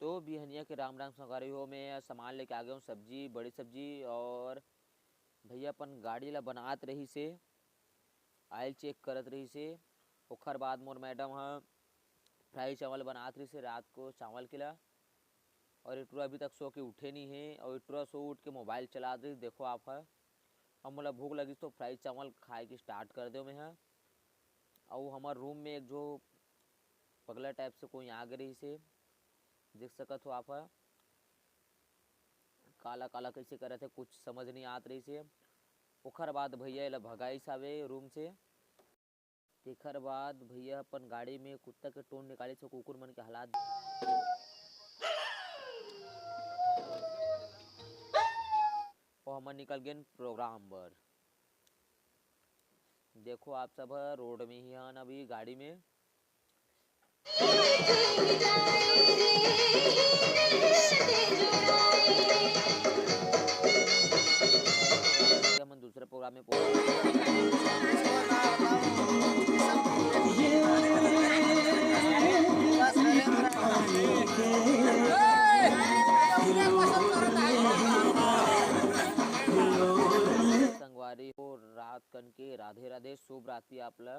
तो बिहनिया के राम राम संगारी हो। मैं सामान लेके आ गया हूँ, सब्जी, बड़ी सब्जी। और भैया अपन गाड़ी ला बनात रही से, आयल चेक करत रही से। ओखर बाद मोर मैडम ह फ्राई चावल बनात रही से रात को चावल के ला। और इटुरा अभी तक सो के उठे नहीं है, और इटुरा सो उठ के मोबाइल चला रही। देखो आप है, अब मोला भूख लगी तो फ्राई चावल खाए के स्टार्ट कर दो मैं है। और हमार रूम में एक जो पगला टाइप से कोई आ गई से, देख सकत हो आप है। काला काला कैसे करे थे कुछ समझ नहीं आत रही से। ओखर बाद भैया ला भगाई सावे रूम से। तेखर बाद भैया अपन गाड़ी में कुत्ता के टोन निकाले से कुकुर मन के हालात। और हमन निकल गए प्रोग्राम पर। देखो आप सब रोड में ही हन अभी गाड़ी में। हम दूसरे प्रोग्राम में संगवारी हो। रात कन के राधे राधे, शुभ रात्रि आपला।